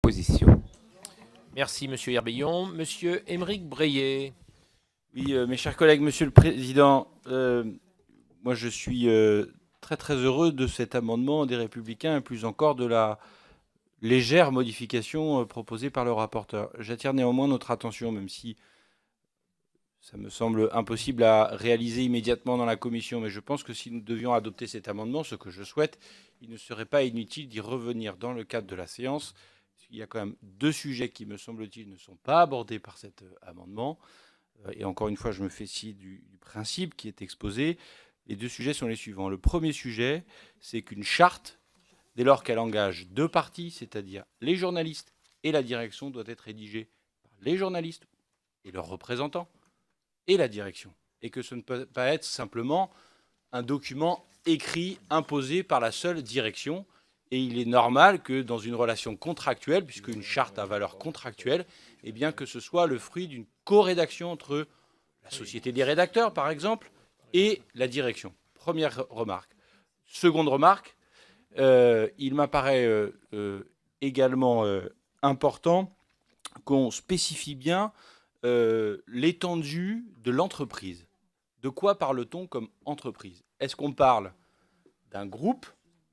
proposition. Merci, Monsieur Herbillon. Monsieur Aymeric Breillet. Oui, mes chers collègues, Monsieur le Président, moi je suis très très heureux de cet amendement des Républicains et plus encore de la légère modification proposée par le rapporteur. J'attire néanmoins notre attention, même si ça me semble impossible à réaliser immédiatement dans la commission, mais je pense que si nous devions adopter cet amendement, ce que je souhaite, il ne serait pas inutile d'y revenir dans le cadre de la séance. Il y a quand même deux sujets qui, me semble-t-il, ne sont pas abordés par cet amendement. Et encore une fois, je me fais ci du principe qui est exposé. Les deux sujets sont les suivants. Le premier sujet, c'est qu'une charte, dès lors qu'elle engage deux parties, c'est-à-dire les journalistes et la direction, doit être rédigée par les journalistes et leurs représentants et la direction. Et que ce ne peut pas être simplement un document écrit, imposé par la seule direction. Et il est normal que dans une relation contractuelle, puisqu'une charte a valeur contractuelle, eh bien que ce soit le fruit d'une co-rédaction entre la Société des rédacteurs, par exemple, et la direction. Première remarque. Seconde remarque, il m'apparaît également important qu'on spécifie bien l'étendue de l'entreprise. De quoi parle-t-on comme entreprise? Est-ce qu'on parle d'un groupe?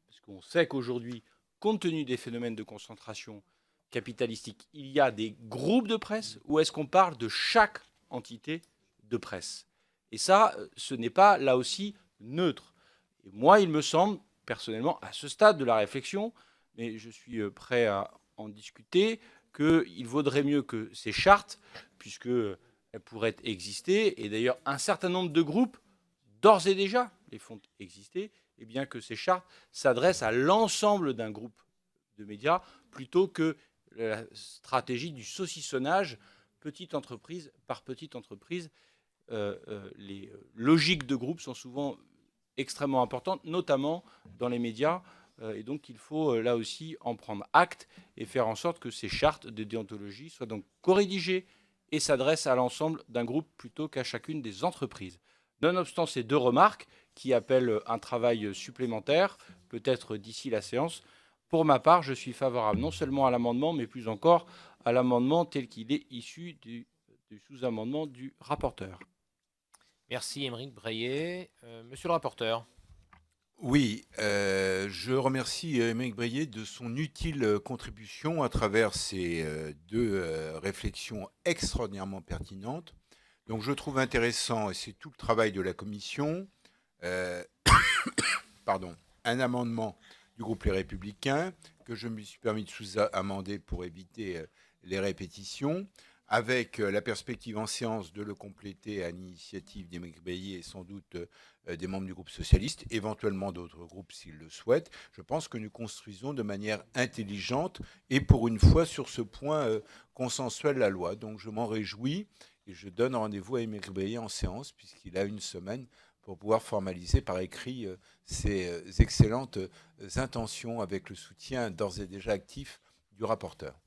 Parce qu'on sait qu'aujourd'hui, compte tenu des phénomènes de concentration capitalistique, il y a des groupes de presse, ou est-ce qu'on parle de chaque entité de presse? Et ça, ce n'est pas, là aussi, neutre. Et moi, il me semble, personnellement, à ce stade de la réflexion, mais je suis prêt à en discuter, qu'il vaudrait mieux que ces chartes, puisqu'elles pourraient exister, et d'ailleurs un certain nombre de groupes, d'ores et déjà, les font exister, et bien que ces chartes s'adressent à l'ensemble d'un groupe de médias, plutôt que la stratégie du saucissonnage, petite entreprise par petite entreprise. Les logiques de groupe sont souvent extrêmement importantes, notamment dans les médias, et donc il faut là aussi en prendre acte et faire en sorte que ces chartes de déontologie soient donc co-rédigées et s'adressent à l'ensemble d'un groupe plutôt qu'à chacune des entreprises. Nonobstant ces deux remarques qui appellent un travail supplémentaire, peut-être d'ici la séance, pour ma part, je suis favorable non seulement à l'amendement, mais plus encore à l'amendement tel qu'il est issu du sous-amendement du rapporteur. Merci, Aymeric Breillet. Monsieur le rapporteur. Oui, je remercie Aymeric Breillet de son utile contribution à travers ces deux réflexions extraordinairement pertinentes. Donc je trouve intéressant, et c'est tout le travail de la commission, un amendement du groupe Les Républicains que je me suis permis de sous-amender pour éviter les répétitions, avec la perspective en séance de le compléter à l'initiative d'Aymeric Breillet et sans doute des membres du groupe socialiste, éventuellement d'autres groupes s'ils le souhaitent. Je pense que nous construisons de manière intelligente et pour une fois sur ce point consensuel la loi. Donc je m'en réjouis et je donne rendez-vous à Aymeric Breillet en séance puisqu'il a une semaine pour pouvoir formaliser par écrit ces excellentes intentions avec le soutien d'ores et déjà actif du rapporteur.